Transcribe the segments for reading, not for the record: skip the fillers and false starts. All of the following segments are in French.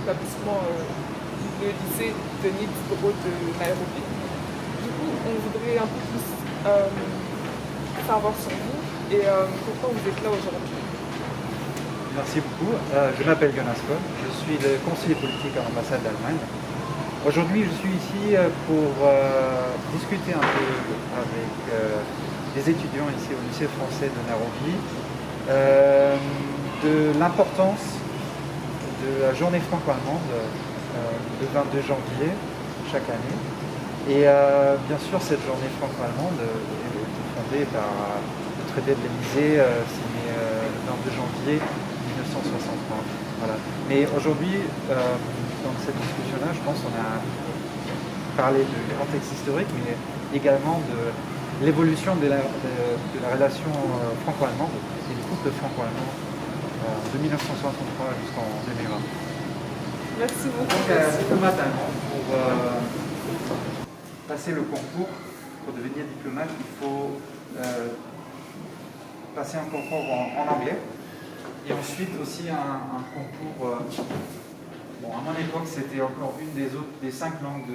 l'établissement, le lycée Denis Diderot de Nairobi. Du coup, on voudrait un peu plus savoir sur vous et pourquoi vous êtes là aujourd'hui. Merci beaucoup. Je m'appelle Jonas Kohn, je suis le conseiller politique à l'ambassade d'Allemagne. Aujourd'hui, je suis ici pour discuter un peu avec des étudiants ici au lycée français de Nairobi de l'importance de la journée franco-allemande le 22 janvier chaque année. Et bien sûr, cette journée franco-allemande est fondée par le traité de l'Élysée signé le 22 janvier 1963. Voilà. Mais aujourd'hui, dans cette discussion-là, je pense qu'on a parlé du contexte historique, mais également de l'évolution de la relation franco-allemande et du couple franco-allemand de 1963 jusqu'en 2020. Merci beaucoup. Donc, diplomate allemand, pour passer le concours, pour devenir diplomate, il faut passer un concours en anglais. Et ensuite aussi un concours, bon, à mon époque c'était encore une des 5 langues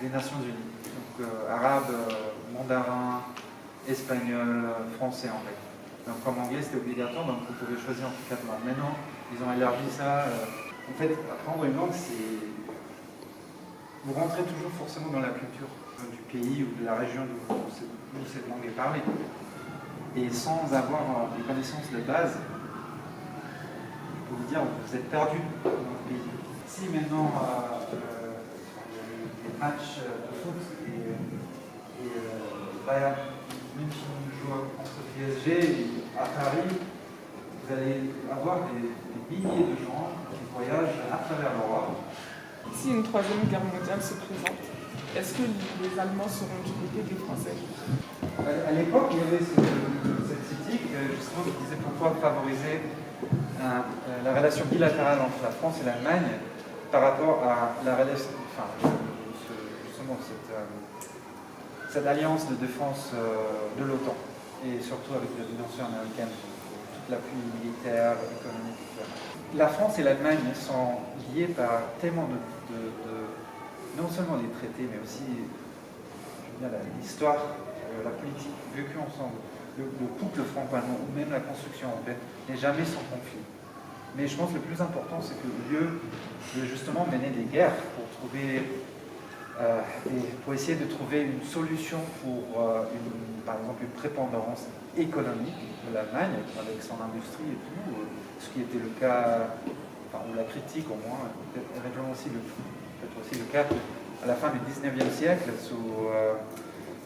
des Nations Unies. Donc arabe, mandarin, espagnol, français, anglais. Donc comme anglais c'était obligatoire, donc vous pouvez choisir entre 4 langues. Maintenant, ils ont élargi ça. En fait, apprendre une langue, c'est... Vous rentrez toujours forcément dans la culture du pays ou de la région où cette langue est parlée. Et sans avoir des connaissances de base, vous dire vous êtes perdu dans le pays. Si maintenant il y a des matchs de foot et Bayern München joue contre PSG à Paris, vous allez avoir des milliers de gens qui voyagent à travers l'Europe. Si une troisième guerre mondiale se présente, est-ce que les Allemands seront du côté des Français? À l'époque, il y avait cette critique justement qui disait pourquoi favoriser la relation bilatérale entre la France et l'Allemagne par rapport à la relation, justement cette alliance de défense de l'OTAN et surtout avec la dimension américaine, toute l'appui militaire, économique, etc. La France et l'Allemagne sont liées par tellement non seulement les traités, mais aussi l'histoire, la politique vécue ensemble. Le couple franco-allemand ou même la construction européenne n'est jamais sans conflit. Mais je pense que le plus important, c'est que au lieu de justement mener des guerres pour essayer de trouver une solution pour, par exemple, une prépondérance économique de l'Allemagne avec son industrie et tout, ce qui était le cas, ou la critique au moins, peut-être aussi le cas à la fin du 19e siècle,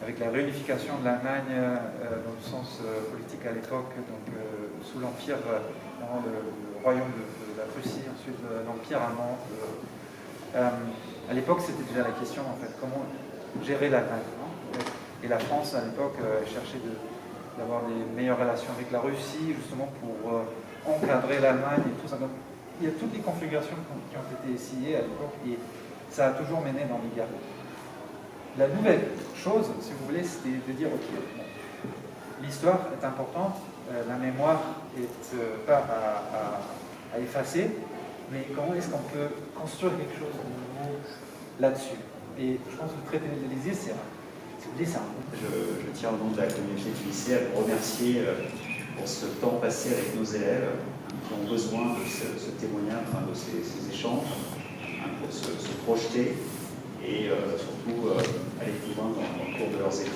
avec la réunification de l'Allemagne dans le sens politique à l'époque, donc sous l'Empire, le royaume de la Russie, ensuite l'Empire allemand. À l'époque, c'était déjà la question, en fait, comment gérer l'Allemagne. Et la France, à l'époque, cherchait d'avoir des meilleures relations avec la Russie, justement pour encadrer l'Allemagne et tout ça. Donc, il y a toutes les configurations qui ont été essayées à l'époque et ça a toujours mené dans les guerres. La nouvelle chose, si vous voulez, c'était de dire, ok, l'histoire est importante, la mémoire est pas à effacer, mais comment est-ce qu'on peut construire quelque chose de nouveau là-dessus? Et je pense que le traité de l'Élysée, c'est ça. Je tiens au nom de la communauté du lycée à vous remercier pour ce temps passé avec nos élèves qui ont besoin de ce témoignage, de ces échanges, pour se projeter et surtout aller plus loin dans le cours de leurs études.